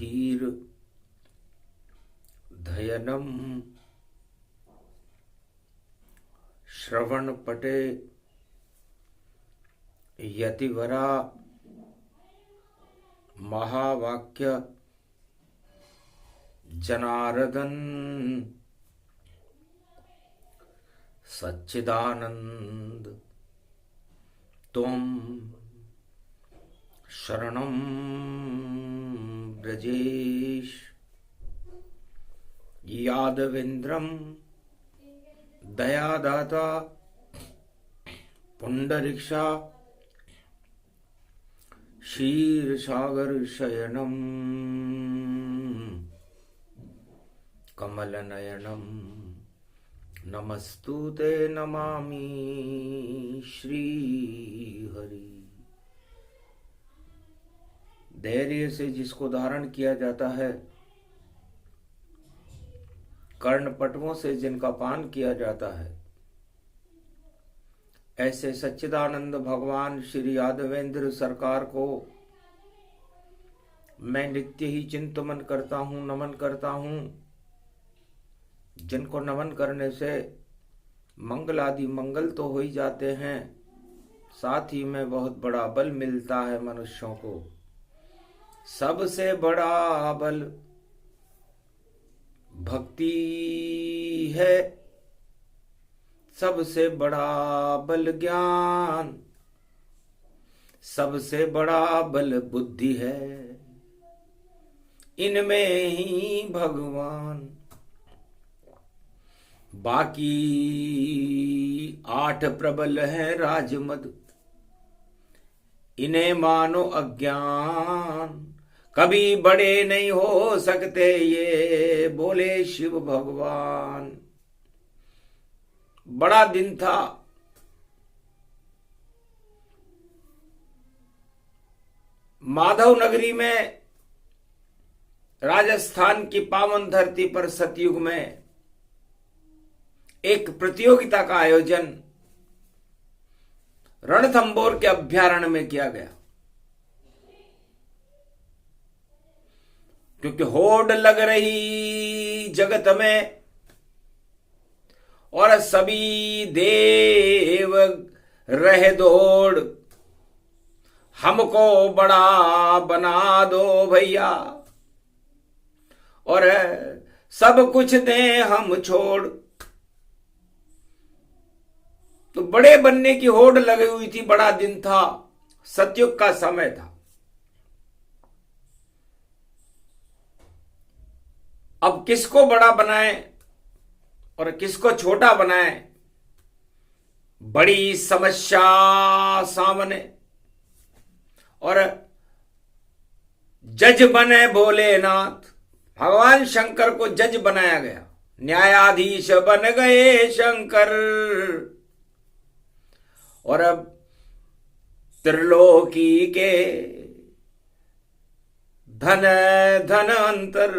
धीर धयनम श्रवणपटे यतिवरा महावाक्य जनार्दन सच्चिदानंद त्वं शरणं ब्रजेश यादवेन्द्रं दयादाता पुंडरीक्षा क्षीरसागर शयनम कमलनयनम नमस्तुते नमामि श्रीहरि। धैर्य से जिसको धारण किया जाता है, कर्णपटवों से जिनका पान किया जाता है, ऐसे सच्चिदानंद भगवान श्री यादवेंद्र सरकार को मैं नित्य ही चिंतन करता हूँ, नमन करता हूँ। जिनको नमन करने से मंगल आदि मंगल तो हो ही जाते हैं, साथ ही में बहुत बड़ा बल मिलता है मनुष्यों को। सबसे बड़ा बल भक्ति है, सबसे बड़ा बल ज्ञान, सबसे बड़ा बल बुद्धि है। इनमें ही भगवान, बाकी 8 प्रबल हैं राजमद, इन्हें मानो अज्ञान। कभी बड़े नहीं हो सकते ये, बोले शिव भगवान। बड़ा दिन था, माधव नगरी में, राजस्थान की पावन धरती पर सतयुग में एक प्रतियोगिता का आयोजन रणथंबोर के अभ्यारण्य में किया गया। क्योंकि होड़ लग रही जगत में और सभी देव रहे दौड़, हमको बड़ा बना दो भैया और सब कुछ दें हम छोड़। तो बड़े बनने की होड़ लगी हुई थी। बड़ा दिन था, सतयुग का समय था। अब किसको बड़ा बनाए और किसको छोटा बनाए, बड़ी समस्या सामने। और जज बने भोलेनाथ, भगवान शंकर को जज बनाया गया, न्यायाधीश बन गए शंकर। और अब त्रिलोकी के धन धन अंतर,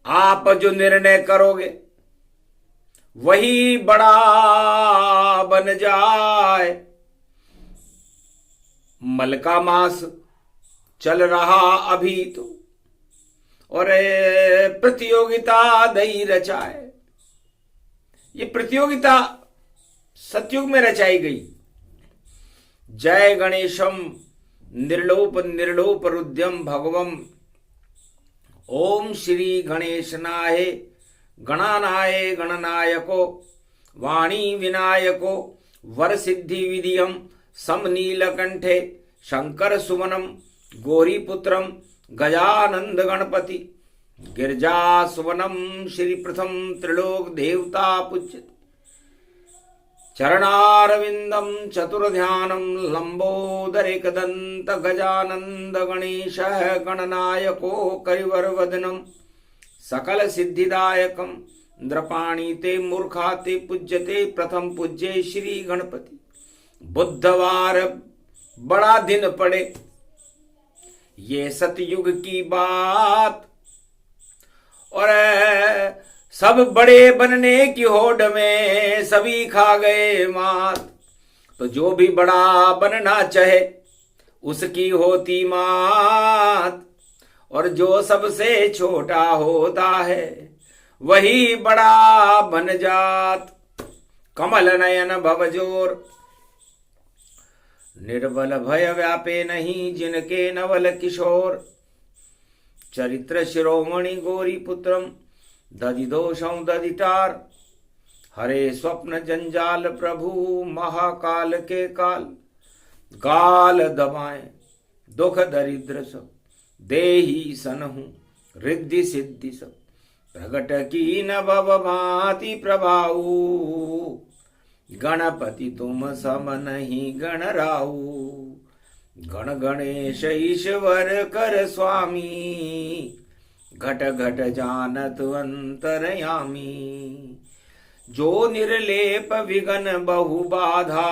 आप जो निर्णय करोगे वही बड़ा बन जाए। मलका मास चल रहा अभी तो, और प्रतियोगिता दई रचाए। ये प्रतियोगिता सतयुग में रचाई गई। जय गणेशम निर्लोप निर्लोप रुद्यम भगवम। ओम श्री गणेशनाय गणानाय गणनायको वाणी विनायको वर सिद्धि विधियम समनीलकंठे शंकर सुवनम गौरीपुत्रम गजानंद गणपति गिरजा सुवनम श्री प्रथम त्रिलोक देवता पूज्य। चरणारविंदम चतुर्ध्यानम लंबोदर एकदंत गजानंद गणेश गणनायको करिवरवदनम सकल सिद्धिदायकम नृपाणी ते मूर्खा ते पूज्यते प्रथम पूज्य श्री गणपति। बुधवार बड़ा दिन पड़े, ये सतयुग की बात, और सब बड़े बनने की होड़ में सभी खा गए मात। तो जो भी बड़ा बनना चाहे उसकी होती मात, और जो सबसे छोटा होता है वही बड़ा बन जात। कमल नयन भवजोर, निर्बल भय व्यापे नहीं जिनके नवल किशोर। चरित्र शिरोमणि गौरी पुत्रम दधिदोषं दधिटार। हरे स्वप्न जंजाल प्रभु महाकाल के काल। गाल दबाए दुख दरिद्र सब, देही सनहु रिद्धि सिद्धि सब। प्रगट की न भव भांति प्रभाऊ, गणपति तुम सम नहीं गणराऊ। गण गणेश ईश्वर कर स्वामी, घट घट जानत अंतरयामी। जो निर्लेप विघन बहु बाधा,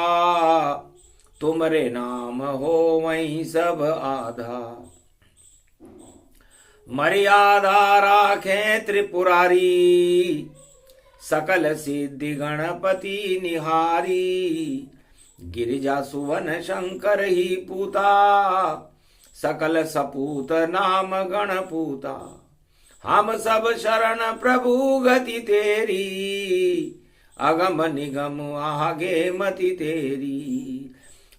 तुमरे नाम हो वहीं सब आधा। मर्यादा राखे त्रिपुरारी, सकल सिद्धि गणपति निहारी। गिरिजा सुवन शंकर ही पूता, सकल सपूत नाम गणपूता। हम सब शरण प्रभु गति तेरी, अगम निगम आगे मति तेरी।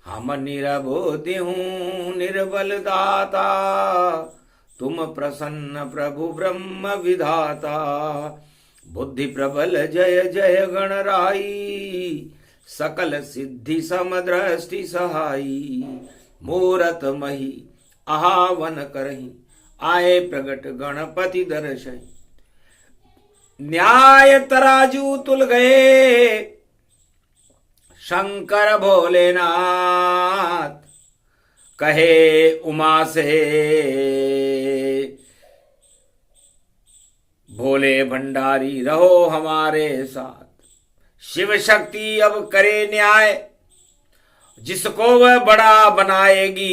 हम निरबोध हूँ निर्बल दाता, तुम प्रसन्न प्रभु ब्रह्म विधाता। बुद्धि प्रबल जय जय गणराई, सकल सिद्धि समदृष्टि सहाई। मूरत मही आहावन करही, आए प्रगट गणपति दर्शय। न्याय तराजू तुल गए शंकर भोलेनाथ। कहे उमा से भोले भंडारी रहो हमारे साथ। शिव शक्ति अब करे न्याय, जिसको वह बड़ा बनाएगी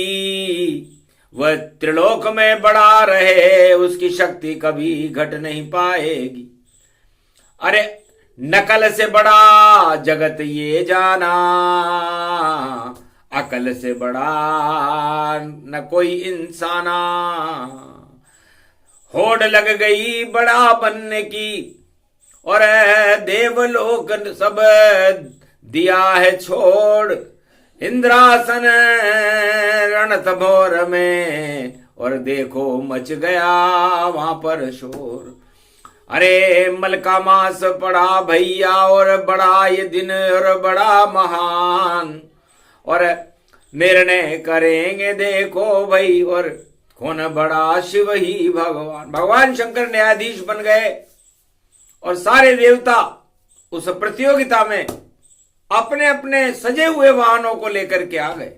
वह त्रिलोक में बड़ा रहे। उसकी शक्ति कभी घट नहीं पाएगी। अरे नकल से बड़ा जगत ये जाना, अकल से बड़ा न कोई इंसाना। होड़ लग गई बड़ा बनने की, और देवलोक सब दिया है छोड़। इंद्रासन रणथंभौर में, और देखो मच गया वहां पर शोर। अरे मल का मास पड़ा भैया, और बड़ा ये दिन और बड़ा महान। और निर्णय करेंगे देखो भाई, और कौन बड़ा शिव ही भगवान। भगवान शंकर न्यायाधीश बन गए, और सारे देवता उस प्रतियोगिता में अपने अपने सजे हुए वाहनों को लेकर के आ गए।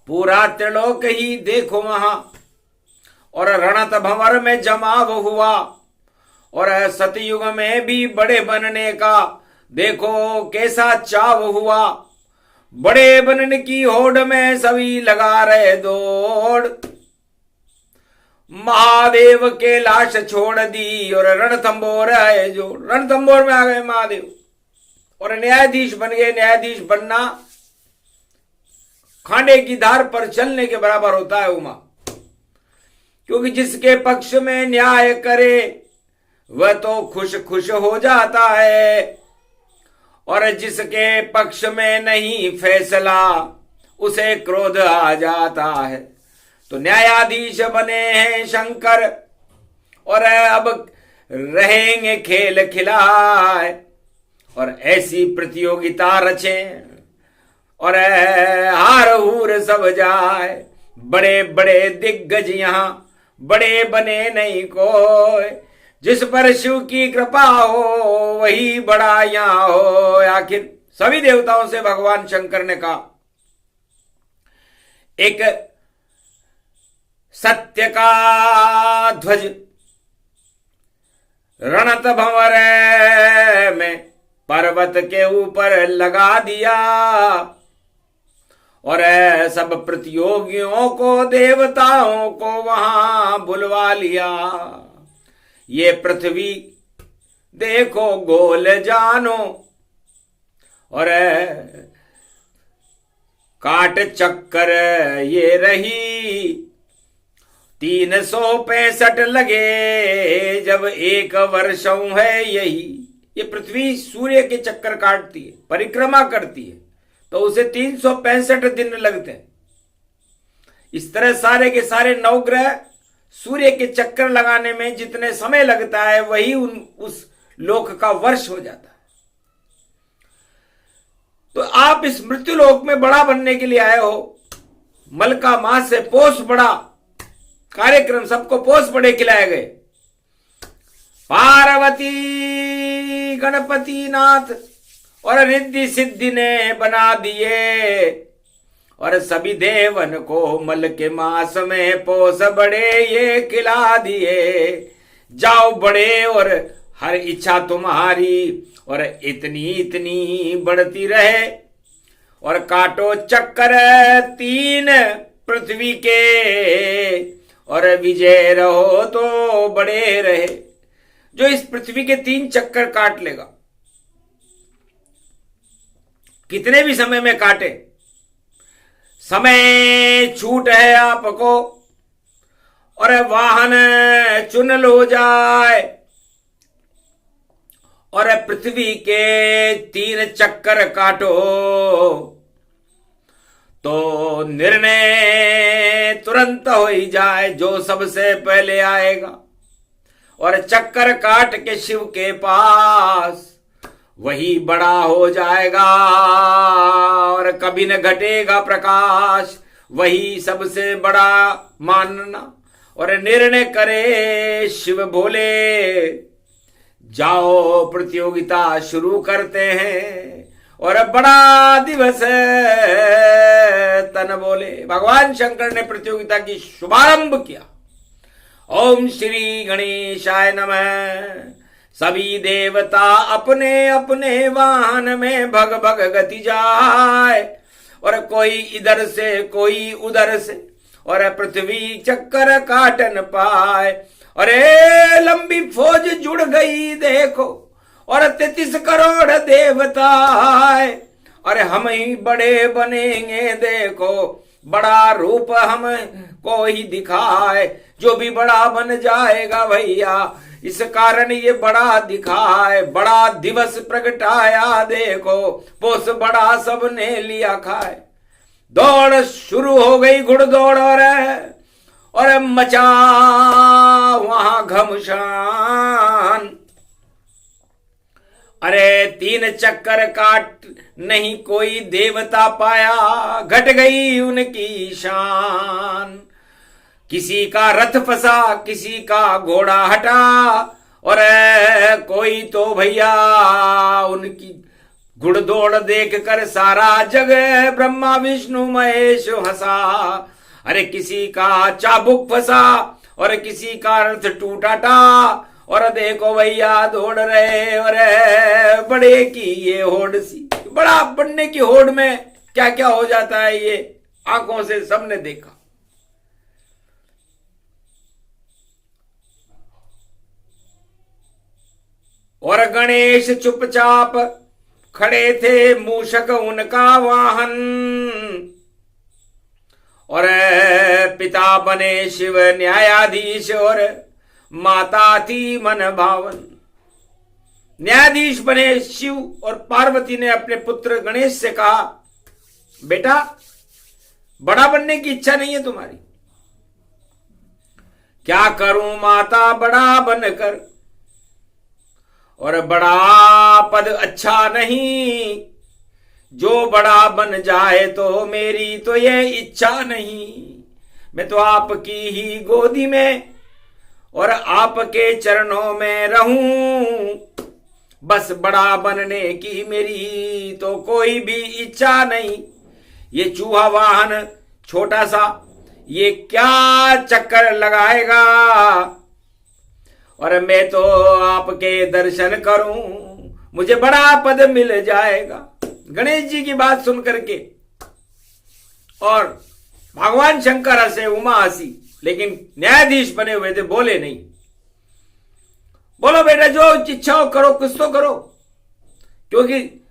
पूरा त्रिलोक ही देखो वहां, और रणथंभौर में जमाव हुआ। और सतयुग में भी बड़े बनने का देखो कैसा चाव हुआ। बड़े बनने की होड़ में सभी लगा रहे दौड़। महादेव के लाश छोड़ दी, और रणथंभौर है जो रणथंभौर में आ गए महादेव, और न्यायाधीश बन गए। न्यायाधीश बनना खांडे की धार पर चलने के बराबर होता है उमा, क्योंकि जिसके पक्ष में न्याय करे वह तो खुश खुश हो जाता है, और जिसके पक्ष में नहीं फैसला उसे क्रोध आ जाता है। तो न्यायाधीश बने हैं शंकर, और अब रहेंगे खेल खिलाए, और ऐसी प्रतियोगिता रचे, और हार हूर सब जाए। बड़े बड़े दिग्गज यहां बड़े बने नहीं कोई, जिस पर शिव की कृपा हो वही बड़ा यहां हो। आखिर सभी देवताओं से भगवान शंकर ने कहा, एक सत्य का ध्वज रणथंभौर में पर्वत के ऊपर लगा दिया, और सब प्रतियोगियों को देवताओं को वहां बुलवा लिया। ये पृथ्वी देखो गोल जानो, और काट चक्कर ये रही 365 लगे जब एक वर्षों है यही। ये पृथ्वी सूर्य के चक्कर काटती है, परिक्रमा करती है, तो उसे 365 दिन लगते हैं। इस तरह सारे के सारे नवग्रह सूर्य के चक्कर लगाने में जितने समय लगता है वही उस लोक का वर्ष हो जाता है। तो आप इस मृत्यु लोक में बड़ा बनने के लिए आए हो। मल का मास से पोष बड़ा कार्यक्रम, सबको पोष बड़े खिलाए गए। पार्वती गणपति नाथ और रिद्धि सिद्धि ने बना दिए और सभी देवन को मल के मास में पोष बड़े ये खिला दिए। जाओ बड़े और हर इच्छा तुम्हारी और इतनी इतनी बढ़ती रहे और काटो चक्कर 3 पृथ्वी के और विजय रहो तो बड़े रहे। जो इस पृथ्वी के 3 चक्कर काट लेगा, कितने भी समय में काटे, समय छूट है आपको और वाहन चुन लो जाए और पृथ्वी के 3 चक्कर काटो तो निर्णय तुरंत हो ही जाए जो सबसे पहले आएगा और चक्कर काट के शिव के पास वही बड़ा हो जाएगा और कभी न घटेगा प्रकाश। वही सबसे बड़ा मानना और निर्णय करे शिव भोले। जाओ प्रतियोगिता शुरू करते हैं और बड़ा दिवस तन बोले। भगवान शंकर ने प्रतियोगिता की शुभारंभ किया। ओम श्री गणेशाय नमः। सभी देवता अपने अपने वाहन में भग भग गति जाए और कोई इधर से कोई उधर से और पृथ्वी चक्कर काट न पाए। अरे लंबी फौज जुड़ गई देखो और 33 करोड़ देवता है। अरे हम ही बड़े बनेंगे देखो, बड़ा रूप हम को ही दिखाए। जो भी बड़ा बन जाएगा भैया इस कारण ये बड़ा दिखाए। बड़ा दिवस प्रगटाया देखो, पोस बड़ा सबने लिया खाए। दौड़ शुरू हो गई घुड़दौड़ और मचा वहां घमसान। अरे 3 चक्कर काट नहीं कोई देवता पाया, घट गई उनकी शान। किसी का रथ फंसा, किसी का घोड़ा हटा और कोई तो भैया उनकी घुड़दौड़ देखकर सारा जग ब्रह्मा विष्णु महेश हंसा। अरे किसी का चाबुक फंसा और किसी का रथ टूटा और देखो भैया दौड़ रहे और बड़े की ये होड़ सी। बड़ा बनने की होड़ में क्या क्या हो जाता है ये आंखों से सबने देखा। और गणेश चुपचाप खड़े थे, मूषक उनका वाहन और पिता बने शिव न्यायाधीश और माता थी मन भावन। न्यायाधीश बने शिव और पार्वती ने अपने पुत्र गणेश से कहा, बेटा बड़ा बनने की इच्छा नहीं है तुम्हारी? क्या करूं माता बड़ा बनकर, और बड़ा पद अच्छा नहीं, जो बड़ा बन जाए तो मेरी तो ये इच्छा नहीं। मैं तो आपकी ही गोदी में और आपके चरणों में रहूं, बस बड़ा बनने की मेरी तो कोई भी इच्छा नहीं। ये चूहा वाहन छोटा सा ये क्या चक्कर लगाएगा, और मैं तो आपके दर्शन करूं, मुझे बड़ा पद मिल जाएगा। गणेश जी की बात सुन करके और भगवान शंकर हंसे, उमा हंसी, लेकिन न्यायाधीश बने हुए थे, बोले नहीं। बोलो बेटा जो इच्छा हो करो, कुछ तो करो, क्योंकि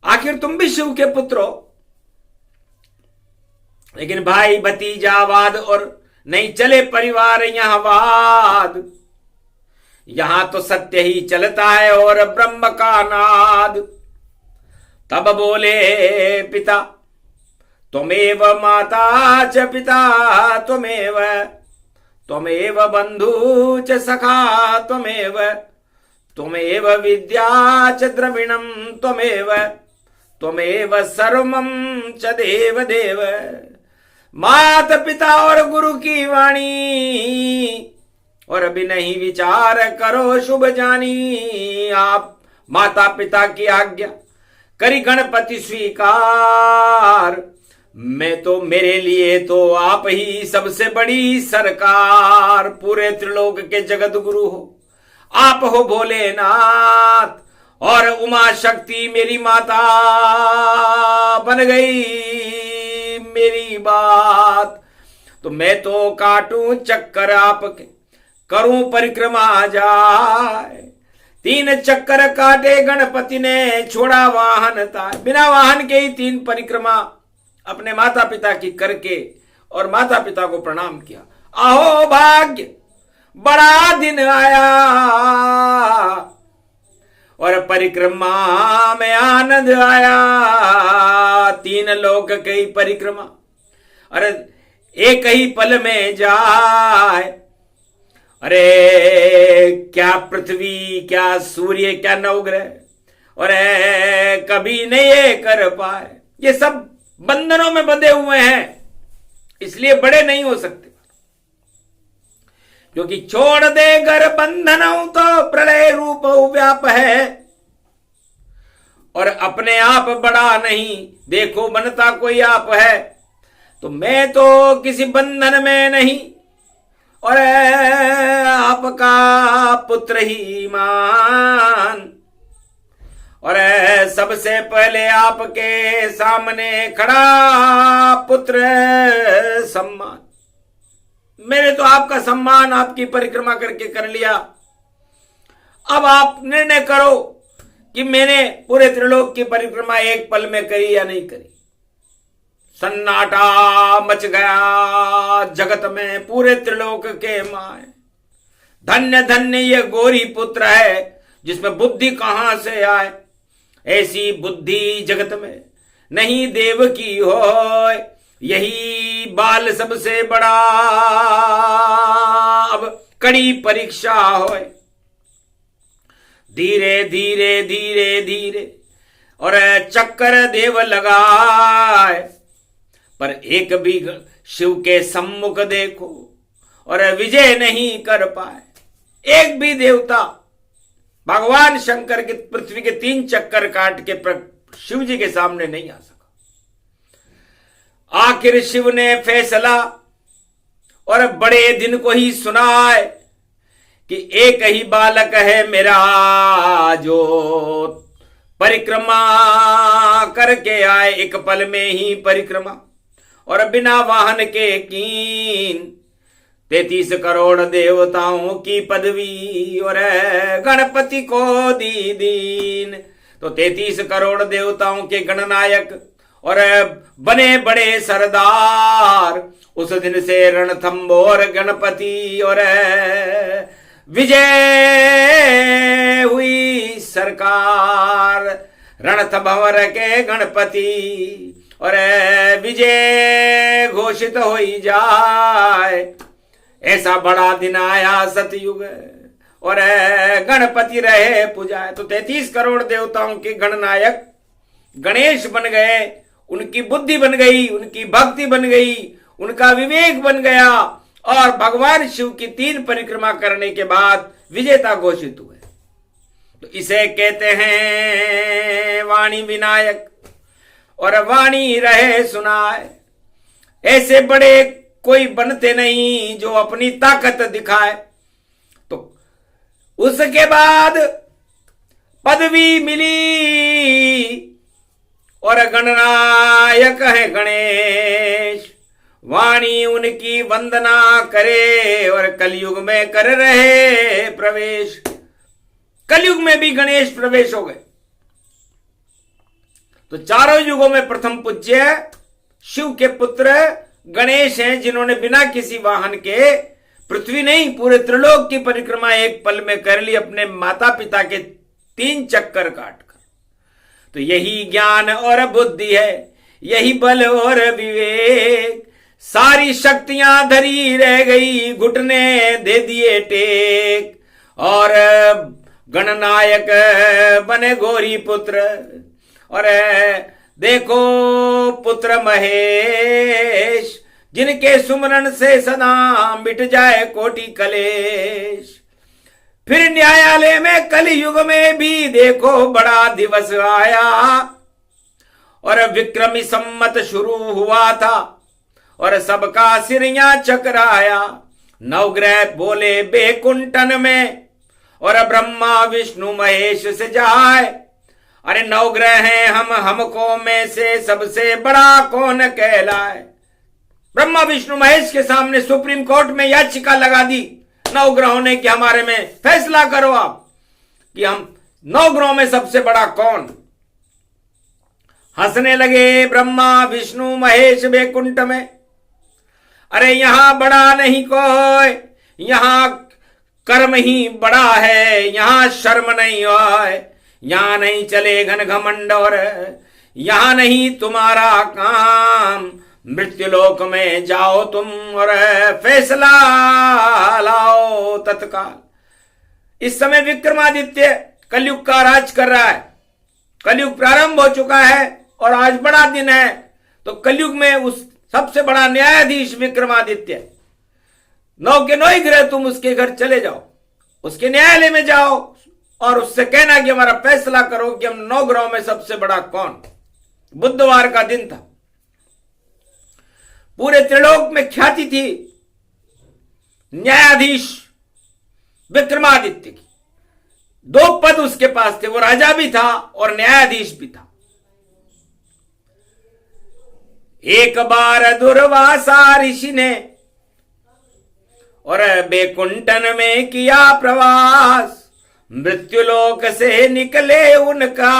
आखिर तुम भी शिव के पुत्र हो। लेकिन भाई भतीजावाद और नहीं चले परिवार यहाँ वाद। यहां तो सत्य ही चलता है और ब्रह्म का नाद। तब बोले पिता त्वमेव, माता च पिता त्वमेव, त्वमेव बंधु च सखा त्वमेव, त्वमेव विद्या च द्रविणम त्वमेव, त्वमेव सर्वम च देव देव। मात पिता और गुरु की वाणी, और अभी नहीं विचार करो शुभ जानी। आप माता पिता की आज्ञा करी गणपति स्वीकार। मैं तो, मेरे लिए तो आप ही सबसे बड़ी सरकार। पूरे त्रिलोक के जगत गुरु हो आप, हो भोलेनाथ। और उमा शक्ति मेरी माता बन गई मेरी बात। तो मैं तो काटूं चक्कर आपके, करूं परिक्रमा जाए। 3 चक्कर काटे गणपति ने, छोड़ा वाहन था। बिना वाहन के ही 3 परिक्रमा अपने माता पिता की करके और माता पिता को प्रणाम किया। अहो भाग्य बड़ा दिन आया, और परिक्रमा में आनंद आया। 3 लोक की परिक्रमा, अरे एक ही पल में जाए। अरे क्या पृथ्वी, क्या सूर्य, क्या नवग्रह, और कभी नहीं ये कर पाए। ये सब बंधनों में बंधे हुए हैं, इसलिए बड़े नहीं हो सकते। क्योंकि छोड़ दे घर बंधनों तो प्रलय रूप व्याप है, और अपने आप बड़ा नहीं देखो बनता कोई आप है। तो मैं तो किसी बंधन में नहीं, और आपका पुत्र ही मान। और सबसे पहले आपके सामने खड़ा पुत्र सम्मान। मेरे तो आपका सम्मान आपकी परिक्रमा करके कर लिया। अब आप निर्णय करो कि मैंने पूरे त्रिलोक की परिक्रमा एक पल में करी या नहीं करी। सन्नाटा मच गया जगत में, पूरे त्रिलोक के माए। धन्य धन्य ये गौरी पुत्र है, जिसमें बुद्धि कहां से आए। ऐसी बुद्धि जगत में नहीं देव की हो, यही बाल सबसे बड़ा अब कड़ी परीक्षा हो। धीरे धीरे धीरे धीरे और चक्कर देव लगाए, पर एक भी शिव के सम्मुख देखो और विजय नहीं कर पाए। एक भी देवता भगवान शंकर के पृथ्वी के 3 चक्कर काट के शिव जी के सामने नहीं आ सका। आखिर शिव ने फैसला और बड़े दिन को ही सुनाए कि एक ही बालक है मेरा, जो परिक्रमा करके आए एक पल में ही परिक्रमा, और बिना वाहन के कीन 33 करोड़ देवताओं की पदवी, और गणपति को दी दीन। तो 33 करोड़ देवताओं के गणनायक और बने बड़े सरदार, उस दिन से रणथंबोर गणपति और विजय हुई सरकार। रणथंभोर के गणपति और विजय घोषित हो जाए। ऐसा बड़ा दिन आया सतयुग, और गणपति रहे पुजाए। तो 33 करोड़ देवताओं के गणनायक गणेश बन गए। उनकी बुद्धि बन गई, उनकी भक्ति बन गई, उनका विवेक बन गया, और भगवान शिव की 3 परिक्रमा करने के बाद विजेता घोषित हुए। तो इसे कहते हैं वाणी विनायक, और वाणी रहे सुनाए। ऐसे बड़े कोई बनते नहीं जो अपनी ताकत दिखाए। तो उसके बाद पदवी मिली, और गणनायक है गणेश। वाणी उनकी वंदना करे, और कलयुग में कर रहे प्रवेश। कलयुग में भी गणेश प्रवेश हो गए। तो चारों युगों में प्रथम पूज्य शिव के पुत्र गणेश हैं जिन्होंने बिना किसी वाहन के पृथ्वी नहीं पूरे त्रिलोक की परिक्रमा एक पल में कर ली, अपने माता पिता के 3 चक्कर काटकर। तो यही ज्ञान और बुद्धि है, यही बल और विवेक, सारी शक्तियां धरी रह गई, घुटने दे दिए टेक, और गणनायक बने गौरी पुत्र। और देखो पुत्र महेश, जिनके सुमरन से सदा मिट जाए कोटि कलेश। फिर न्यायालय में कलयुग में भी देखो बड़ा दिवस आया, और विक्रमी सम्मत शुरू हुआ था, और सबका सिर यहां चकराया। नवग्रह बोले बैकुंठन में, और ब्रह्मा विष्णु महेश से जाए। अरे नवग्रह हैं हम, हमको में से सबसे बड़ा कौन कहलाए। ब्रह्मा विष्णु महेश के सामने सुप्रीम कोर्ट में याचिका लगा दी नवग्रहों ने कि हमारे में फैसला करो आप कि हम 9 ग्रहों में सबसे बड़ा कौन। हंसने लगे ब्रह्मा विष्णु महेश बैकुंठ में। अरे यहां बड़ा नहीं कोई, यहां कर्म ही बड़ा है, यहां शर्म नहीं होए, यहां नहीं चले घन घमंड, और यहां नहीं तुम्हारा काम। मृत्युलोक में जाओ तुम और फैसला लाओ तत्काल। इस समय विक्रमादित्य कलयुग का राज कर रहा है। कलयुग प्रारंभ हो चुका है और आज बड़ा दिन है। तो कलयुग में उस सबसे बड़ा न्यायाधीश विक्रमादित्य, 9 के 9 ही ग्रह, तुम उसके घर चले जाओ, उसके न्यायालय में जाओ और उससे कहना कि हमारा फैसला करो कि हम 9 ग्रहों में सबसे बड़ा कौन। बुधवार का दिन था। पूरे त्रिलोक में ख्याति थी न्यायाधीश विक्रमादित्य की। 2 पद उसके पास थे, वो राजा भी था और न्यायाधीश भी था। एक बार दुर्वासा ऋषि ने और बैकुंठन में किया प्रवास। मृत्युलोक से निकले उनका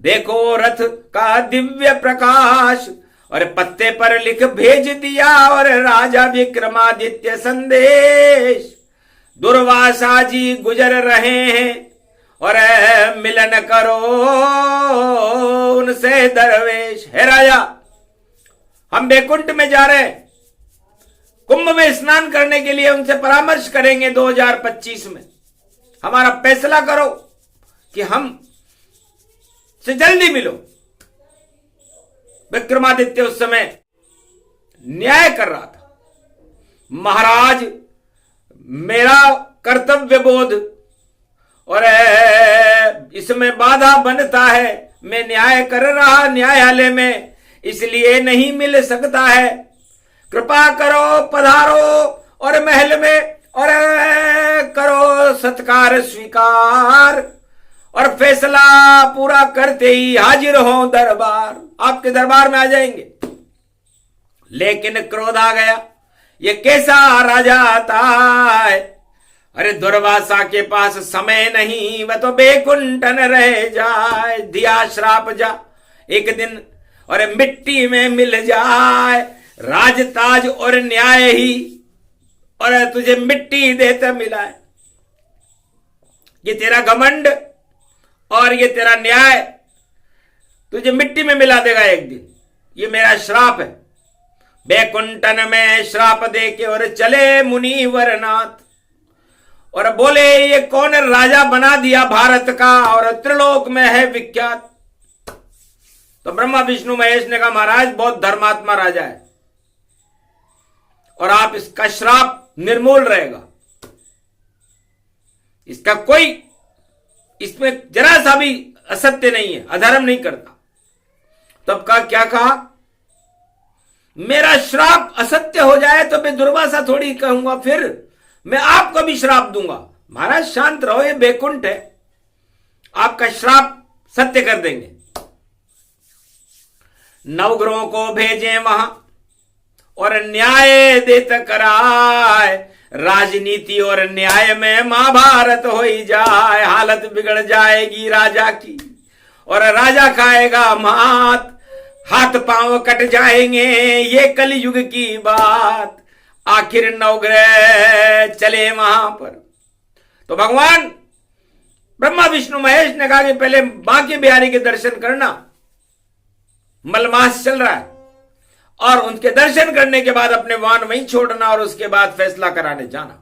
देखो रथ का दिव्य प्रकाश, और पत्ते पर लिख भेज दिया और राजा विक्रमादित्य संदेश। दुर्वासा जी गुजर रहे हैं और मिलन करो उनसे दरवेश। है राजा, हम बैकुंठ में जा रहे हैं, कुंभ में स्नान करने के लिए उनसे परामर्श करेंगे 2025 में। हमारा फैसला करो कि हम से जल्दी मिलो। विक्रमादित्य उस समय न्याय कर रहा था। महाराज, मेरा कर्तव्य बोध और इसमें बाधा बनता है, मैं न्याय कर रहा न्यायालय में, इसलिए नहीं मिल सकता है। कृपा करो, पधारो और महल में और करो सत्कार स्वीकार, और फैसला पूरा करते ही हाजिर हो दरबार। आपके दरबार में आ जाएंगे। लेकिन क्रोध आ गया, ये कैसा राजा आता है। अरे दुर्वासा के पास समय नहीं, वह तो बैकुंठन रह जाए। दिया श्राप जा एक दिन और मिट्टी में मिल जाए। राजताज और न्याय ही और तुझे मिट्टी देते मिलाए। ये तेरा घमंड और ये तेरा न्याय तुझे मिट्टी में मिला देगा एक दिन। ये मेरा श्राप है। बैकुंठन में श्राप दे के और चले मुनिवर नाथ और बोले, ये कौन राजा बना दिया भारत का और त्रिलोक में है विख्यात। तो ब्रह्मा विष्णु महेश ने कहा, महाराज बहुत धर्मात्मा राजा है और आप इसका श्राप निर्मूल रहेगा। इसका कोई, इसमें जरा सा भी असत्य नहीं है, अधर्म नहीं करता। तब का क्या कहा, मेरा श्राप असत्य हो जाए तो मैं दुर्वासा थोड़ी कहूंगा, फिर मैं आपको भी श्राप दूंगा। महाराज शांत रहो, ये बैकुंठ है, आपका श्राप सत्य कर देंगे। नवग्रहों को भेजें वहां और न्याय देत कराए। राजनीति और न्याय में महाभारत हो ही जाए। हालत बिगड़ जाएगी राजा की और राजा खाएगा मात। हाथ पांव कट जाएंगे, ये कलयुग की बात। आखिर नवग्रह चले वहां पर। तो भगवान ब्रह्मा विष्णु महेश ने कहा कि पहले बांके बिहारी के दर्शन करना, मलमास चल रहा है, और उनके दर्शन करने के बाद अपने वाहन वहीं छोड़ना और उसके बाद फैसला कराने जाना,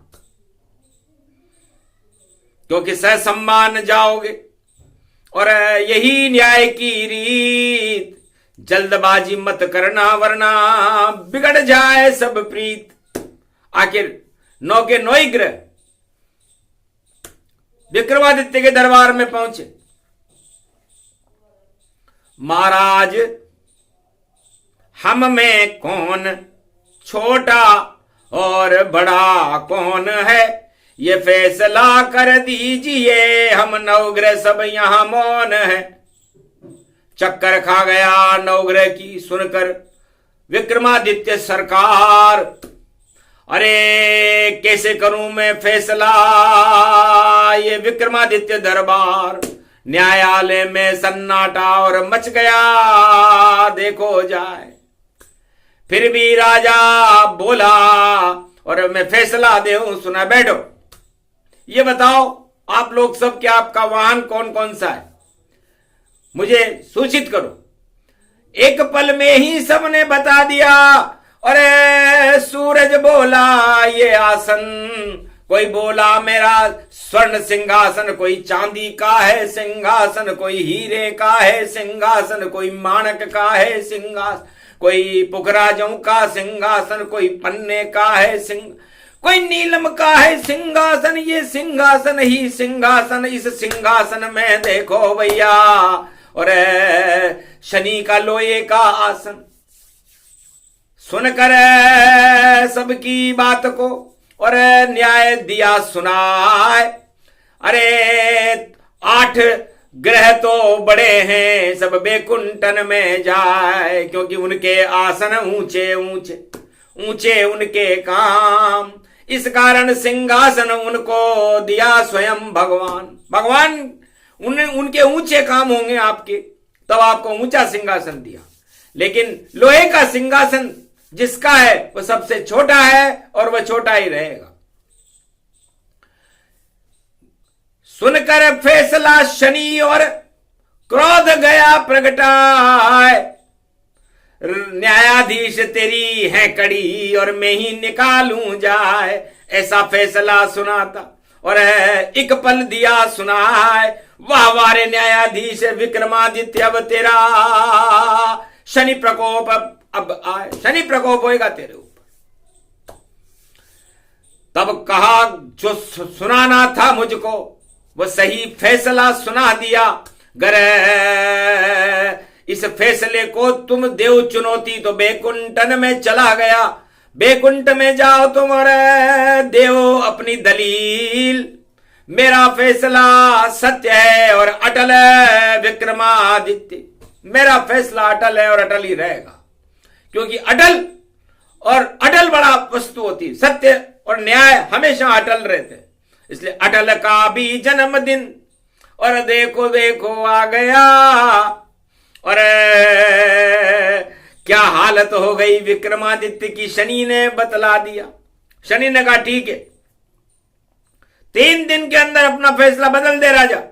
क्योंकि ससम्मान जाओगे। और यही न्याय की रीत, जल्दबाजी मत करना वरना बिगड़ जाए सब प्रीत। आखिर 9 के 9 ही ग्रह विक्रमादित्य के दरबार में पहुंचे। महाराज, हम में कौन छोटा और बड़ा कौन है, ये फैसला कर दीजिए, हम नवग्रह सब यहां मौन है। चक्कर खा गया नवग्रह की सुनकर विक्रमादित्य सरकार। अरे कैसे करूं मैं फैसला, ये विक्रमादित्य दरबार। न्यायालय में सन्नाटा और मच गया देखो जाए। फिर भी राजा बोला, और मैं फैसला देऊं, सुना बैठो। ये बताओ आप लोग सब, क्या आपका वाहन कौन कौन सा है, मुझे सूचित करो। एक पल में ही सबने बता दिया। अरे सूरज बोला ये आसन, कोई बोला मेरा स्वर्ण सिंहासन, कोई चांदी का है सिंहासन, कोई हीरे का है सिंहासन, कोई माणक का है सिंहासन, कोई पुखराजों का सिंहासन, कोई पन्ने का है कोई नीलम का है सिंहासन। ये सिंहासन ही सिंहासन, इस सिंहासन में देखो भैया, और शनि का लोहे का आसन। सुनकर सबकी बात को और न्याय दिया सुनाए। अरे 8 ग्रह तो बड़े हैं, सब बैकुंठन में जाए, क्योंकि उनके आसन ऊंचे ऊंचे, ऊंचे उनके काम। इस कारण सिंहासन उनको दिया स्वयं भगवान। भगवान उनके ऊंचे काम होंगे आपके, तब आपको ऊंचा सिंहासन दिया। लेकिन लोहे का सिंहासन जिसका है वो सबसे छोटा है और वह छोटा ही रहेगा। सुनकर फैसला शनि और क्रोध गया प्रगटाए। न्यायाधीश तेरी है कड़ी और मैं ही निकालूं जाए, ऐसा फैसला सुनाता और एक पल दिया सुनाए। वाह वारे न्यायाधीश विक्रमादित्य, अब तेरा शनि प्रकोप अब आए, शनि प्रकोप होएगा तेरे ऊपर। तब कहा जो सुनाना था मुझको वो सही फैसला सुना दिया। गर इस फैसले को तुम देव चुनौती तो बैकुंठन में चला गया। बैकुंठ में जाओ तुम और देव अपनी दलील। मेरा फैसला सत्य है और अटल है विक्रमादित्य। मेरा फैसला अटल है और अटल ही रहेगा, क्योंकि अटल और अटल बड़ा वस्तु होती। सत्य और न्याय हमेशा अटल रहते, इसलिए अटल का भी जन्मदिन और देखो देखो आ गया। और क्या हालत हो गई विक्रमादित्य की, शनि ने बतला दिया। शनि ने कहा ठीक है, 3 दिन के अंदर अपना फैसला बदल दे राजा,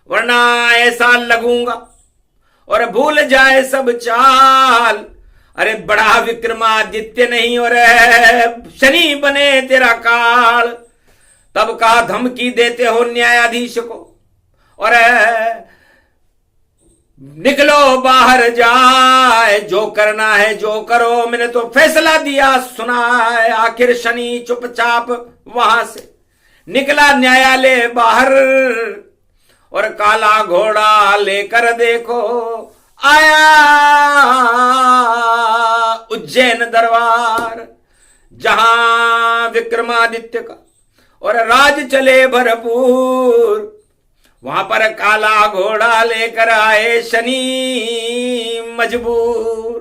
वरना ऐसा लगूंगा और भूल जाए सब चाल। अरे बड़ा विक्रमादित्य नहीं और शनि बने तेरा काल। तब कहा धमकी देते हो न्यायाधीश को और निकलो बाहर जाए, जो करना है जो करो, मैंने तो फैसला दिया सुना है। आखिर शनि चुपचाप वहां से निकला न्यायालय बाहर और काला घोड़ा लेकर देखो आया उज्जैन दरबार, जहां विक्रमादित्य का और राज चले भरपूर। वहां पर काला घोड़ा लेकर आए शनि मजबूर।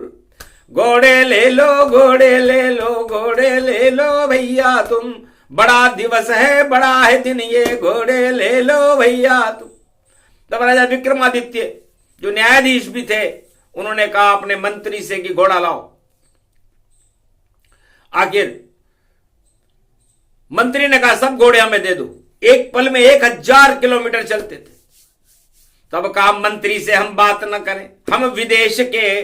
घोड़े ले लो घोड़े ले लो घोड़े ले लो भैया तुम, बड़ा दिवस है बड़ा है दिन ये, घोड़े ले लो भैया तुम। तब राजा विक्रमादित्य जो न्यायाधीश भी थे उन्होंने कहा अपने मंत्री से कि घोड़ा लाओ। आखिर मंत्री ने कहा सब घोड़े हमें दे दो। एक पल में 1000 किलोमीटर चलते थे। तब कहा मंत्री से हम बात न करें, हम विदेश के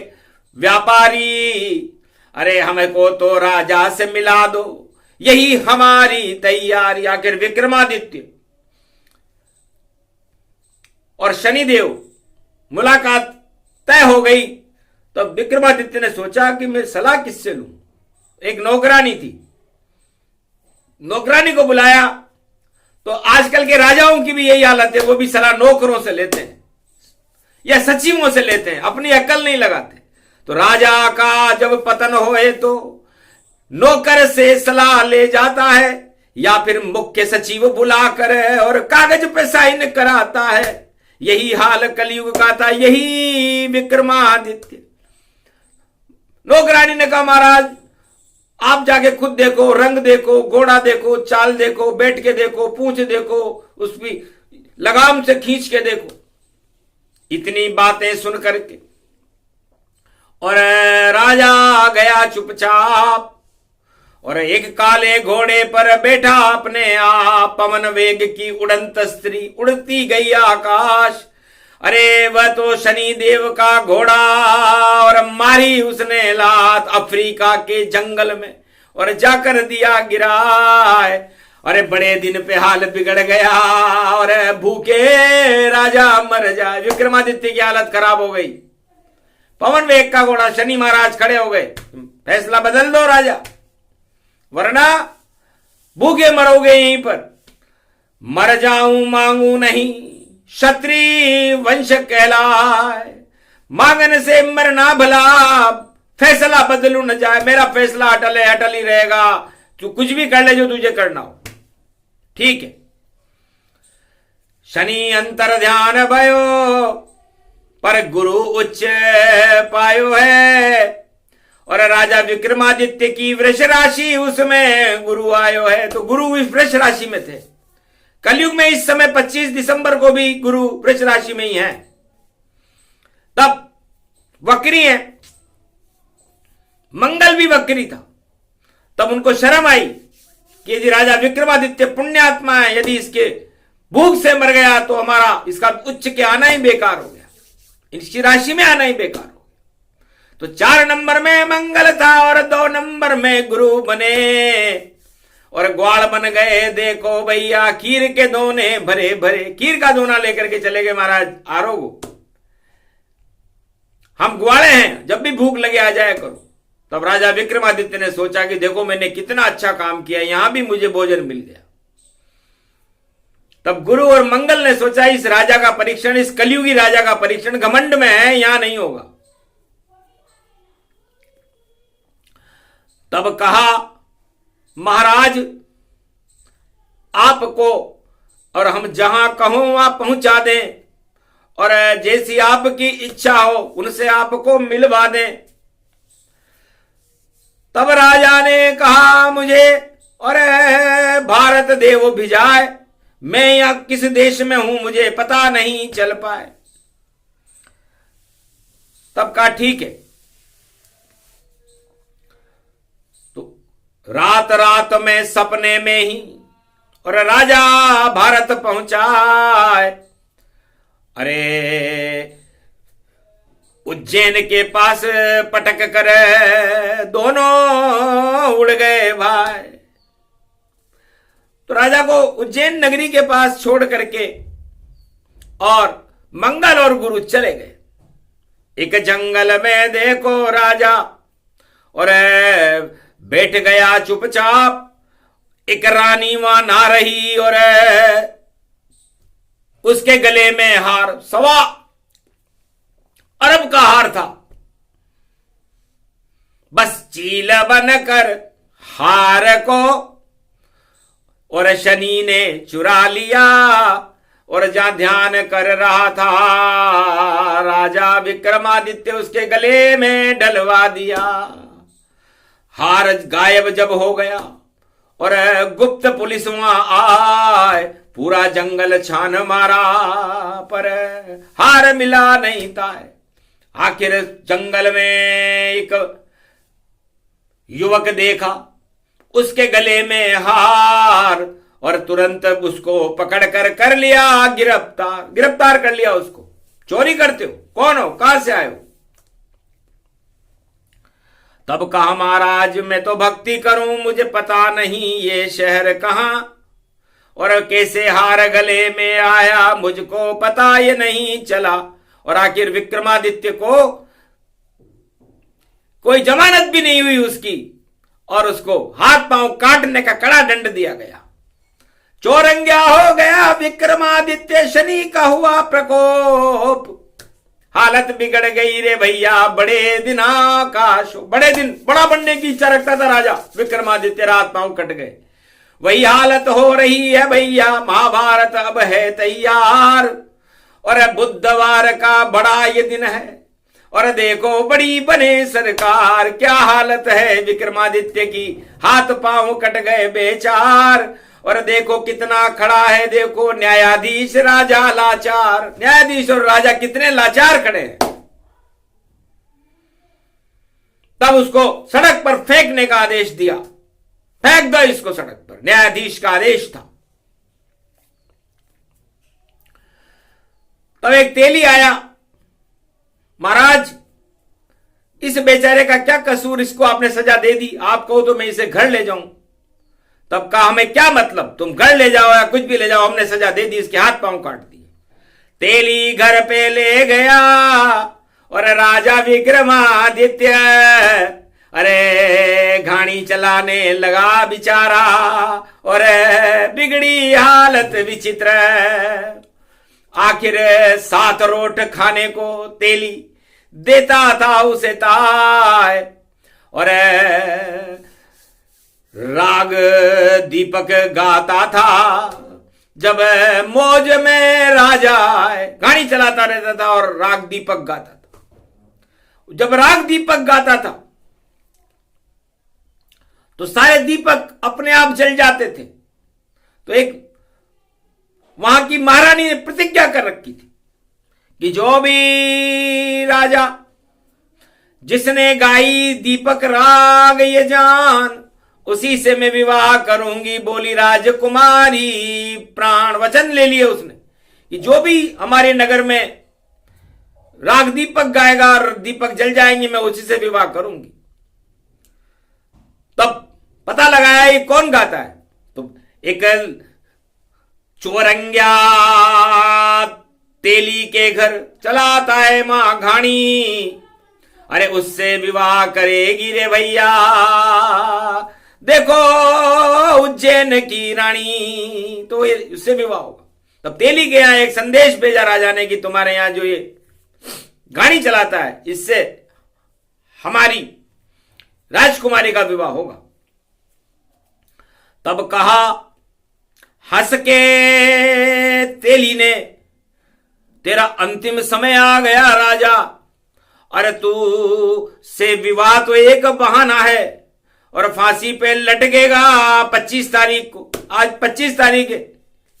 व्यापारी, अरे हमको तो राजा से मिला दो, यही हमारी तैयारी। आखिर विक्रमादित्य और शनिदेव मुलाकात तय हो गई। तो विक्रमादित्य ने सोचा कि मैं सलाह किससे लूं। एक नौकरानी थी, नौकरानी को बुलाया। तो आजकल के राजाओं की भी यही हालत है, वो भी सलाह नौकरों से लेते हैं या सचिवों से लेते हैं, अपनी अकल नहीं लगाते। तो राजा का जब पतन होए तो नौकर से सलाह ले जाता है या फिर मुख्य सचिव बुलाकर और कागज पे साइन कराता है। यही हाल कलयुग का था, यही विक्रमादित्य। नौकरानी ने कहा महाराज आप जाके खुद देखो, रंग देखो, घोड़ा देखो, चाल देखो, बैठ के देखो, पूंछ देखो, उसकी लगाम से खींच के देखो। इतनी बातें सुन करके और राजा गया चुपचाप और एक काले घोड़े पर बैठा अपने आप। पवन वेग की उड़ंत स्त्री उड़ती गई आकाश। अरे वह तो शनि देव का घोड़ा, और मारी उसने लात अफ्रीका के जंगल में और जाकर दिया गिराए। अरे बड़े दिन पे हाल बिगड़ गया और भूखे राजा मर जाए। विक्रमादित्य की हालत खराब हो गई। पवन वेग का घोड़ा शनि महाराज खड़े हो गए, फैसला बदल दो राजा, वरना भूखे मरोगे यहीं पर। मर जाऊं मांगू नहीं, क्षत्रिय वंश कहलाए, मांगन से मरना भला, फैसला बदलू न जाए। मेरा फैसला अटल है, अटल ही रहेगा। तू कुछ भी कर ले जो तुझे करना हो, ठीक है। शनि अंतर ध्यान भयो, पर गुरु उच्च पायो है। और राजा विक्रमादित्य की वृष राशि, उसमें गुरु आयो है। तो गुरु वृष राशि में थे। कलयुग में इस समय 25 दिसंबर को भी गुरु वृष राशि में ही है। तब वक्री है, मंगल भी वक्री था। तब उनको शर्म आई कि यदि राजा विक्रमादित्य पुण्यात्मा है, यदि इसके भूख से मर गया तो हमारा इसका उच्च के आना ही बेकार हो गया, इसकी राशि में आना ही बेकार हो गया। तो 4 नंबर में मंगल था और 2 नंबर में गुरु बने और ग्वाल बन गए। देखो भैया खीर के दोने भरे भरे, खीर का दोना लेकर के चले गए महाराज आरोगो। हम ग्वाले हैं, जब भी भूख लगे आ जाया करो। तब राजा विक्रमादित्य ने सोचा कि देखो मैंने कितना अच्छा काम किया, यहां भी मुझे भोजन मिल गया। तब गुरु और मंगल ने सोचा इस राजा का परीक्षण, इस कलयुगी राजा का परीक्षण घमंड में है, यहां नहीं होगा। तब कहा महाराज आपको और हम जहां कहो वहां पहुंचा दें और जैसी आपकी इच्छा हो उनसे आपको मिलवा दें। तब राजा ने कहा मुझे और भारत देव भिजाए, मैं यहां किस देश में हूं मुझे पता नहीं चल पाए। तब कहा ठीक है। तो रात रात में सपने में ही और राजा भारत पहुंचाए। अरे उज्जैन के पास पटक कर दोनों उड़ गए भाई। तो राजा को उज्जैन नगरी के पास छोड़ करके और मंगल और गुरु चले गए। एक जंगल में देखो राजा और बैठ गया चुपचाप। एक रानी वहां नहा रही और उसके गले में हार, 1.25 अरब का हार था। बस चील बनकर हार को और शनि ने चुरा लिया और जहां ध्यान कर रहा था राजा विक्रमादित्य उसके गले में डलवा दिया। हार गायब जब हो गया और गुप्त पुलिस वहां आए, पूरा जंगल छान मारा पर हार मिला नहीं था। आखिर जंगल में एक युवक देखा, उसके गले में हार, और तुरंत उसको पकड़कर कर लिया गिरफ्तार। गिरफ्तार कर लिया उसको। चोरी करते हो? कौन हो? कहां से आए हो? तब कहा, महाराज मैं तो भक्ति करूं, मुझे पता नहीं ये शहर कहां और कैसे हार गले में आया, मुझको पता ये नहीं चला। और आखिर विक्रमादित्य को कोई जमानत भी नहीं हुई उसकी, और उसको हाथ पांव काटने का कड़ा दंड दिया गया। चोरंग्या हो गया विक्रमादित्य, शनि का हुआ प्रकोप। हालत बिगड़ गई रे भैया, बड़े दिन आकाश। बड़े दिन बड़ा बनने की इच्छा रखता था राजा विक्रमादित्य, रात पांव कट गए। वही हालत हो रही है भैया, महाभारत अब है तैयार, और बुधवार का बड़ा ये दिन है, और देखो बड़ी बने सरकार। क्या हालत है विक्रमादित्य की, हाथ पांव कट गए बेचार, और देखो कितना खड़ा है, देखो न्यायाधीश राजा लाचार। न्यायाधीश और राजा कितने लाचार खड़े हैं। तब उसको सड़क पर फेंकने का आदेश दिया, फेंक दो इसको सड़क पर, न्यायाधीश का आदेश था। तब एक तेली आया, महाराज इस बेचारे का क्या कसूर, इसको आपने सजा दे दी, आप कहो तो मैं इसे घर ले जाऊं। तब कहा, हमें क्या मतलब, तुम घर ले जाओ या कुछ भी ले जाओ, हमने सजा दे दी, इसके हाथ पांव काट दिए। तेली घर पे ले गया, और राजा विक्रमादित्य अरे घाणी चलाने लगा बेचारा, और बिगड़ी हालत विचित्र। आखिर 7 रोट खाने को तेली देता था उसे ताय, और राग दीपक गाता था जब मौज में राजा आए। गाड़ी चलाता रहता था और राग दीपक गाता था। जब राग दीपक गाता था तो सारे दीपक अपने आप जल जाते थे। तो एक वहां की महारानी ने प्रतिज्ञा कर रखी थी कि जो भी राजा जिसने गाई दीपक राग ये जान, उसी से मैं विवाह करूंगी। बोली राजकुमारी, प्राण वचन ले लिए उसने कि जो भी हमारे नगर में राग दीपक गाएगा और दीपक जल जाएंगे, मैं उसी से विवाह करूंगी। तब पता लगाया ये कौन गाता है, तो एक चोरंग्या तेली के घर चलाता है मां घाणी, अरे उससे विवाह करेगी रे भैया, देखो उज्जैन की रानी, तो ये उससे विवाह होगा। तब तेली के यहां एक संदेश भेजा राजा ने कि तुम्हारे यहां जो ये गाड़ी चलाता है, इससे हमारी राजकुमारी का विवाह होगा। तब कहा हंस के तेली ने, तेरा अंतिम समय आ गया राजा, अरे तू से विवाह तो एक बहाना है और फांसी पे लटकेगा 25 तारीख को। आज 25 तारीख है,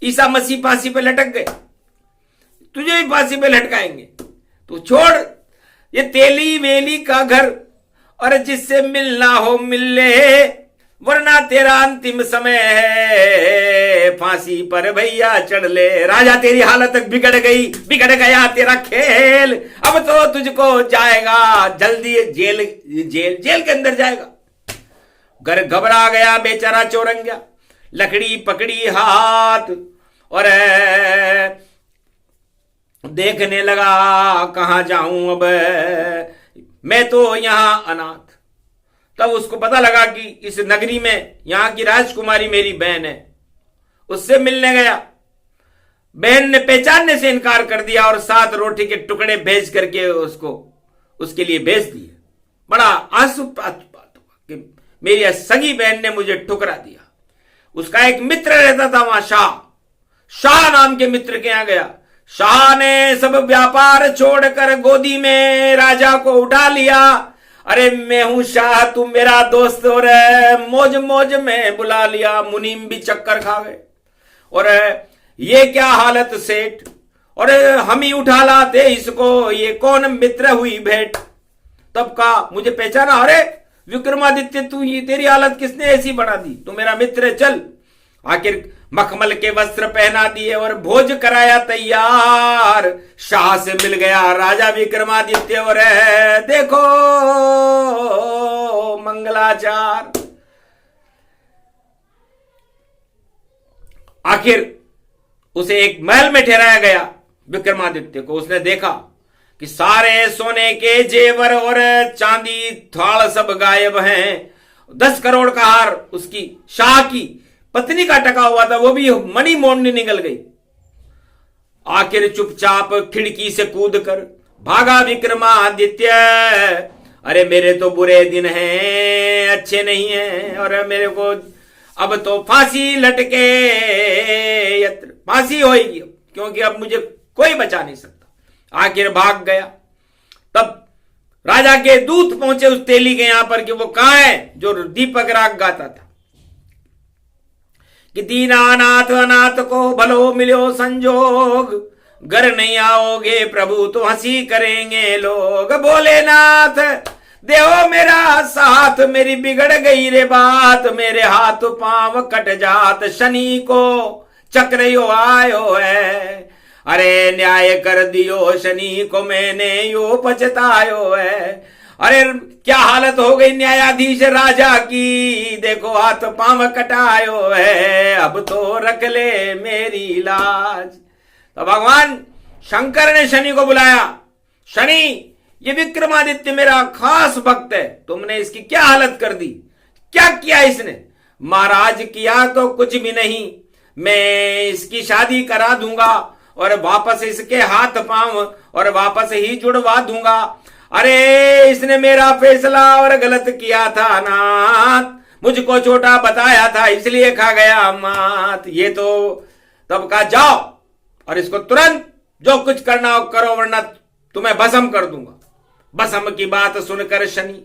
ईसा मसीह फांसी पे लटक गए, तुझे भी फांसी पे लटकाएंगे। तू छोड़ ये तेली वेली का घर, और जिससे मिलना हो मिल ले, वरना तेरा अंतिम समय है, फांसी पर भैया चढ़ ले। राजा तेरी हालत बिगड़ गई, बिगड़ गया तेरा खेल, अब तो तुझको जाएगा जल्दी जेल, जेल जेल के अंदर जाएगा। घर घबरा गया बेचारा चोरंग्या, लकड़ी पकड़ी हाथ और देखने लगा कहां जाऊं अब, मैं तो यहां अनाथ। तब उसको पता लगा कि इस नगरी में यहां की राजकुमारी मेरी बहन है, उससे मिलने गया। बहन ने पहचानने से इनकार कर दिया और 7 रोटी के टुकड़े भेज करके उसको उसके लिए भेज दिए। बड़ा आंसू बात हुआ कि मेरी सगी बहन ने मुझे ठुकरा दिया। उसका एक मित्र रहता था वहां, शाह नाम के मित्र के यहां गया। शाह ने सब व्यापार छोड़कर गोदी में राजा को उठा लिया। अरे मैं हूं शाह, तू मेरा दोस्त, और मौज मौज में बुला लिया। मुनीम भी चक्कर खा गए। और ये क्या हालत सेठ, और हम ही उठा लाते इसको, ये कौन मित्र हुई भेंट। तब कहा मुझे पहचाना, अरे विक्रमादित्य तू, ये तेरी हालत किसने ऐसी बना दी, तू मेरा मित्र चल। आखिर मखमल के वस्त्र पहना दिए और भोज कराया तैयार। शाह से मिल गया राजा विक्रमादित्य और देखो मंगलाचार। आखिर उसे एक महल में ठहराया गया विक्रमादित्य को। उसने देखा कि सारे सोने के जेवर और चांदी थाल सब गायब हैं। 10 करोड़ का हार उसकी शाह की पत्नी का टका हुआ था, वो भी मणि मोड़ने निकल गई। आखिर चुपचाप खिड़की से कूद कर भागा विक्रमादित्य। अरे मेरे तो बुरे दिन हैं, अच्छे नहीं हैं, और मेरे को अब तो फांसी लटके यत्र, फांसी होगी क्योंकि अब मुझे कोई बचा नहीं सकता। आखिर भाग गया। तब राजा के दूत पहुंचे उस तेली के यहां पर कि वो कहां है जो दीपक राग गाता था कि दीनानाथ अनाथ को भलो मिलो संजोग, घर नहीं आओगे प्रभु तो हंसी करेंगे लोग। भोलेनाथ देहो मेरा साथ, मेरी बिगड़ गई रे बात, मेरे हाथ पांव कट जात, शनि को चक्र यो आयो है। अरे न्याय कर दियो शनि को, मैंने यो पछतायो है। अरे क्या हालत हो गई न्यायाधीश राजा की, देखो हाथ पांव कटायो है, अब तो रख ले मेरी लाज। तो भगवान शंकर ने शनि को बुलाया। शनि, ये विक्रमादित्य मेरा खास भक्त है, तुमने इसकी क्या हालत कर दी, क्या किया इसने। महाराज किया तो कुछ भी नहीं, मैं इसकी शादी करा दूंगा और वापस इसके हाथ पांव और वापस ही जुड़वा दूंगा। अरे इसने मेरा फैसला और गलत किया था नाथ, मुझको छोटा बताया था इसलिए खा गया मात। ये तो तब कहा जाओ और इसको तुरंत जो कुछ करना हो करो, वरना तुम्हें भस्म कर दूंगा। भस्म की बात सुनकर शनि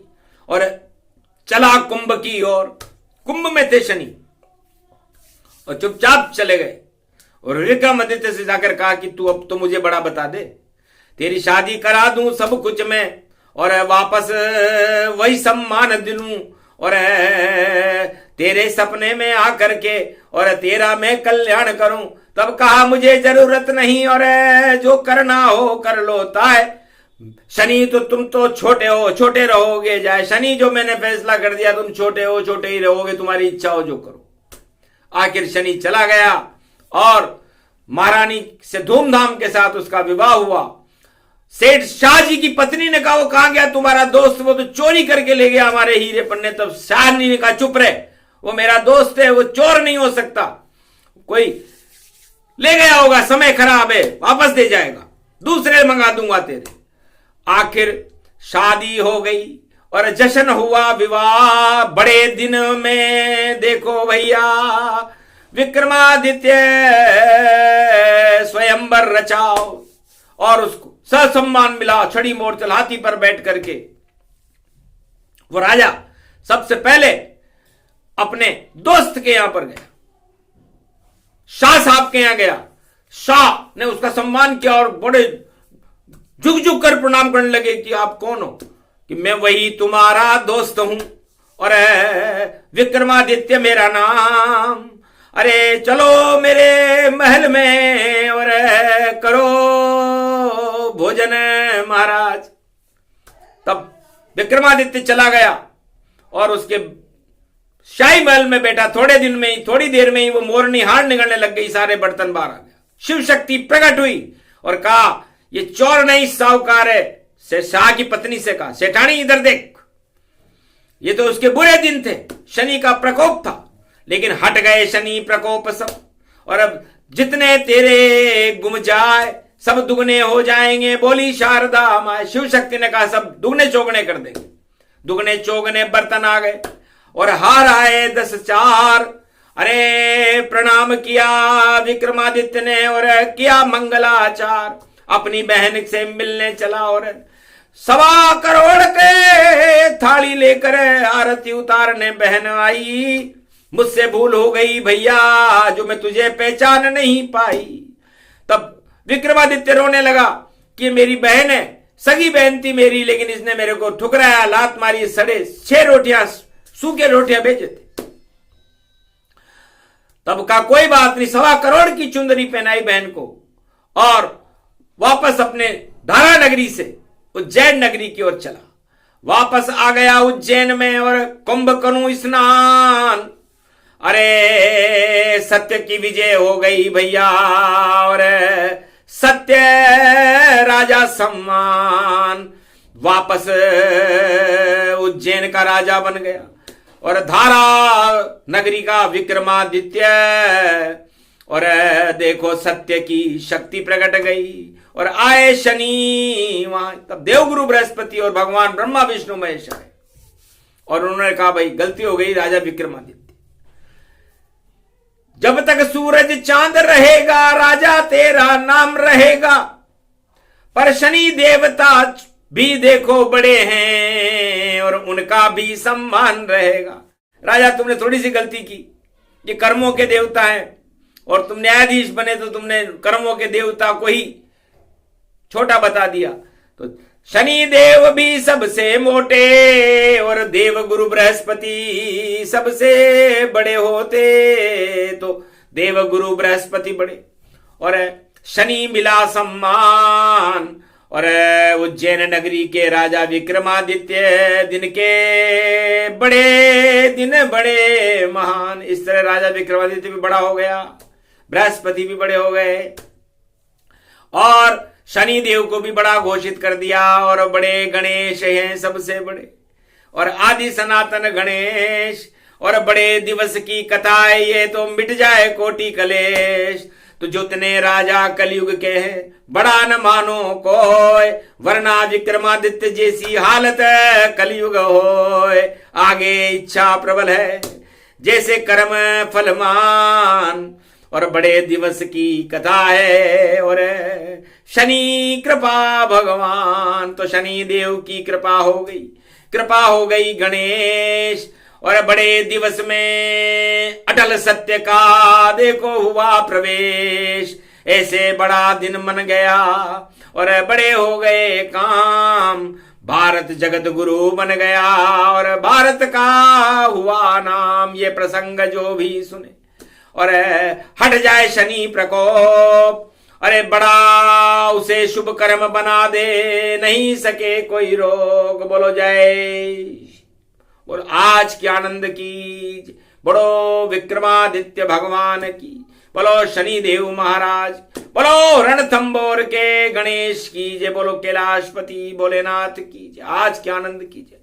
और चला कुंभ की ओर। कुंभ में थे शनि और चुपचाप चले गए और विक्रमादित्य से जाकर कहा कि तू अब तो मुझे बड़ा बता दे, तेरी शादी करा दूं सब कुछ मैं, और वापस वही सम्मान दूं, और तेरे सपने में आकर के और तेरा मैं कल्याण करूं। तब कहा मुझे जरूरत नहीं, और जो करना हो कर लो ताए। शनि तो तुम तो छोटे हो, छोटे रहोगे जाए। शनि जो मैंने फैसला कर दिया, तुम छोटे हो, छोटे ही रहोगे, तुम्हारी इच्छा हो जो करो। आखिर शनि चला गया और महारानी से धूमधाम के साथ उसका विवाह हुआ। सेठ शाह जी की पत्नी ने कहा वो कहां गया तुम्हारा दोस्त, वो तो चोरी करके ले गया हमारे हीरे पन्ने। तब शाह जी ने कहा चुप रहे, वो मेरा दोस्त है, वो चोर नहीं हो सकता, कोई ले गया होगा, समय खराब है, वापस दे जाएगा, दूसरे मंगा दूंगा तेरे। आखिर शादी हो गई और जश्न हुआ विवाह बड़े दिन में। देखो भैया विक्रमादित्य स्वयंवर रचाओ और उसको ससम्मान मिला, छड़ी मोड़ चल हाथी पर बैठ करके। वो राजा सबसे पहले अपने दोस्त के यहां पर गया, शाह साहब के यहां गया। शाह ने उसका सम्मान किया और बड़े झुक झुक कर प्रणाम करने लगे कि आप कौन हो। कि मैं वही तुम्हारा दोस्त हूं और विक्रमादित्य मेरा नाम। अरे चलो मेरे महल में और करो भोजन महाराज। तब विक्रमादित्य चला गया और उसके शाही महल में बैठा। थोड़ी देर में ही वो मोरनी हार निकलने लग गई, सारे बर्तन बाहर आ गया। शिव शक्ति प्रकट हुई और कहा ये चोर नहीं साहूकार है। शाह की पत्नी से कहा सेठानी इधर देख, ये तो उसके बुरे दिन थे, शनि का प्रकोप था, लेकिन हट गए शनि प्रकोप सब, और अब जितने तेरे गुम जाए सब दुगने हो जाएंगे। बोली शारदा मां। शिव शक्ति ने कहा सब दुगने चौगने कर देंगे। दुगने चौगने बर्तन आ गए और हार आए 10 4। अरे प्रणाम किया विक्रमादित्य ने और किया मंगलाचार। अपनी बहन से मिलने चला और 1.25 करोड़ के थाली लेकर आरती उतारने बहन आई। मुझसे भूल हो गई भैया जो मैं तुझे पहचान नहीं पाई। तब विक्रमादित्य रोने लगा कि मेरी बहन है, सगी बहन थी मेरी, लेकिन इसने मेरे को ठुकराया, लात मारी, सड़े 6 रोटियां, सूखे रोटियां भेजे थे। तब का कोई बात नहीं, 1.25 करोड़ की चुंदरी पहनाई बहन को और वापस अपने धारा नगरी से उज्जैन नगरी की ओर चला। वापस आ गया उज्जैन में और कुंभ करूं स्नान। अरे सत्य की विजय हो गई भैया, और सत्य राजा सम्मान, वापस उज्जैन का राजा बन गया और धारा नगरी का विक्रमादित्य। और देखो सत्य की शक्ति प्रकट गई और आए शनि वहां। तब देवगुरु बृहस्पति और भगवान ब्रह्मा विष्णु महेश आए और उन्होंने कहा भाई गलती हो गई राजा विक्रमादित्य, जब तक सूरज चांद रहेगा राजा तेरा नाम रहेगा, पर शनि देवता भी देखो बड़े हैं और उनका भी सम्मान रहेगा। राजा तुमने थोड़ी सी गलती की, ये कर्मों के देवता हैं और तुम न्यायाधीश बने तो तुमने कर्मों के देवता को ही छोटा बता दिया। तो शनि देव भी सबसे मोटे और देव गुरु बृहस्पति सबसे बड़े होते, तो देव गुरु बृहस्पति बड़े और शनि मिला सम्मान। और उज्जैन नगरी के राजा विक्रमादित्य दिन के बड़े दिन बड़े महान। इस तरह राजा विक्रमादित्य भी बड़ा हो गया, बृहस्पति भी बड़े हो गए और शनि देव को भी बड़ा घोषित कर दिया। और बड़े गणेश हैं सबसे बड़े और आदि सनातन गणेश, और बड़े दिवस की कथा है ये, तो मिट जाए कोटि कलेश। तो जितने राजा कलयुग के हैं बड़ा न मानो कोय, वरना विक्रमादित्य जैसी हालत कलयुग होय। आगे इच्छा प्रबल है जैसे कर्म फलमान, और बड़े दिवस की कथा है और शनि कृपा भगवान। तो शनि देव की कृपा हो गई गणेश, और बड़े दिवस में अटल सत्य का देखो हुआ प्रवेश। ऐसे बड़ा दिन मन गया और बड़े हो गए काम, भारत जगत गुरु बन गया और भारत का हुआ नाम। ये प्रसंग जो भी सुने और हट जाए शनि प्रकोप, अरे बड़ा उसे शुभ कर्म बना दे, नहीं सके कोई रोग। बोलो जय, बोलो आज की आनंद की, बोलो विक्रमादित्य भगवान की, बोलो शनि देव महाराज, बोलो रणथंबोर के गणेश की जय, बोलो कैलाशपति भोलेनाथ की जय। आज की आनंद की जय।